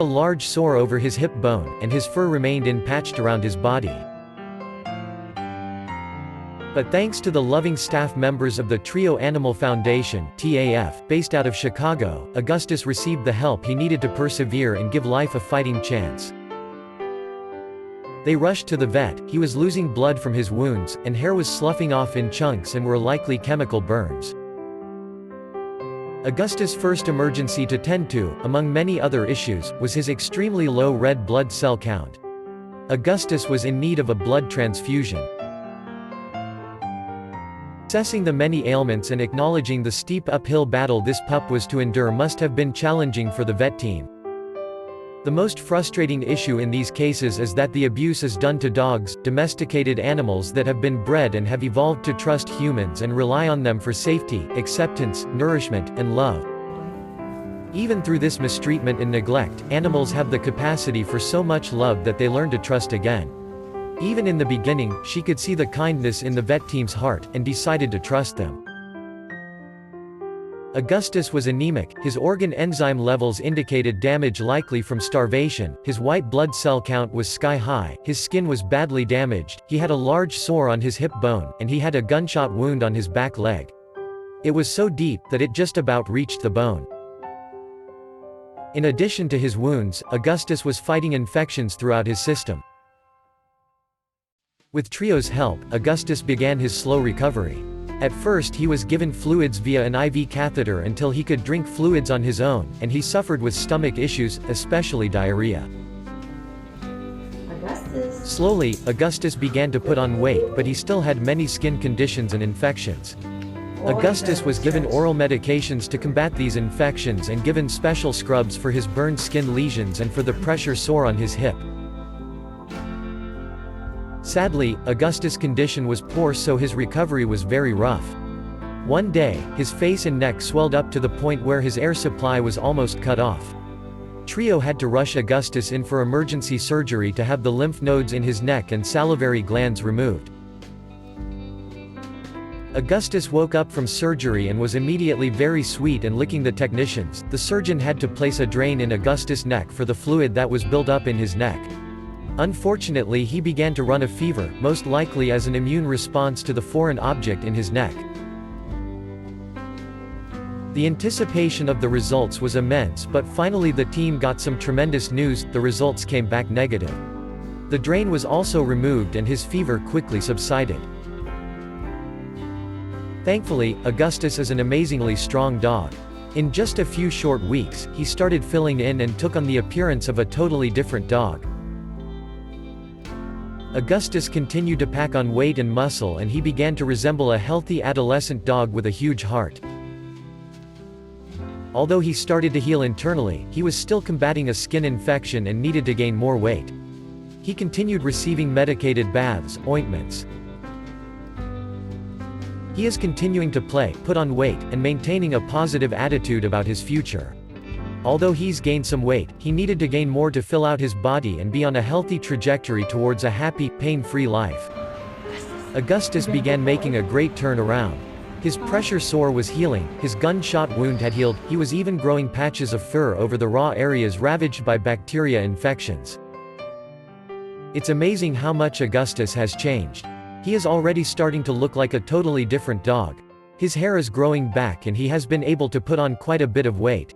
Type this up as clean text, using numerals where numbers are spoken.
a large sore over his hip bone, and his fur remained patched around his body. But thanks to the loving staff members of the Trio Animal Foundation (TAF), based out of Chicago, Augustus received the help he needed to persevere and give life a fighting chance. They rushed to the vet. He was losing blood from his wounds, and hair was sloughing off in chunks and were likely chemical burns. Augustus' first emergency to tend to, among many other issues, was his extremely low red blood cell count. Augustus was in need of a blood transfusion. Assessing the many ailments and acknowledging the steep uphill battle this pup was to endure must have been challenging for the vet team. The most frustrating issue in these cases is that the abuse is done to dogs, domesticated animals that have been bred and have evolved to trust humans and rely on them for safety, acceptance, nourishment, and love. Even through this mistreatment and neglect, animals have the capacity for so much love that they learn to trust again. Even in the beginning, she could see the kindness in the vet team's heart, and decided to trust them. Augustus was anemic, his organ enzyme levels indicated damage likely from starvation, his white blood cell count was sky-high, his skin was badly damaged, he had a large sore on his hip bone, and he had a gunshot wound on his back leg. It was so deep, that it just about reached the bone. In addition to his wounds, Augustus was fighting infections throughout his system. With Trio's help, Augustus began his slow recovery. At first he was given fluids via an IV catheter until he could drink fluids on his own, and he suffered with stomach issues, especially diarrhea. Slowly, Augustus began to put on weight, but he still had many skin conditions and infections. Augustus was given oral medications to combat these infections and given special scrubs for his burned skin lesions and for the pressure sore on his hip. Sadly, Augustus' condition was poor, so his recovery was very rough. One day, his face and neck swelled up to the point where his air supply was almost cut off. Trio had to rush Augustus in for emergency surgery to have the lymph nodes in his neck and salivary glands removed. Augustus woke up from surgery and was immediately very sweet and licking the technicians. The surgeon had to place a drain in Augustus' neck for the fluid that was built up in his neck. Unfortunately, he began to run a fever, most likely as an immune response to the foreign object in his neck. The anticipation of the results was immense, but finally the team got some tremendous news: the results came back negative. The drain was also removed and his fever quickly subsided. Thankfully, Augustus is an amazingly strong dog. In just a few short weeks, he started filling in and took on the appearance of a totally different dog. Augustus continued to pack on weight and muscle, and he began to resemble a healthy adolescent dog with a huge heart. Although he started to heal internally, he was still combating a skin infection and needed to gain more weight. He continued receiving medicated baths, ointments. He is continuing to play, put on weight, and maintaining a positive attitude about his future. Although he's gained some weight, he needed to gain more to fill out his body and be on a healthy trajectory towards a happy, pain-free life. Augustus began making a great turnaround. His pressure sore was healing, his gunshot wound had healed, he was even growing patches of fur over the raw areas ravaged by bacteria infections. It's amazing how much Augustus has changed. He is already starting to look like a totally different dog. His hair is growing back and he has been able to put on quite a bit of weight.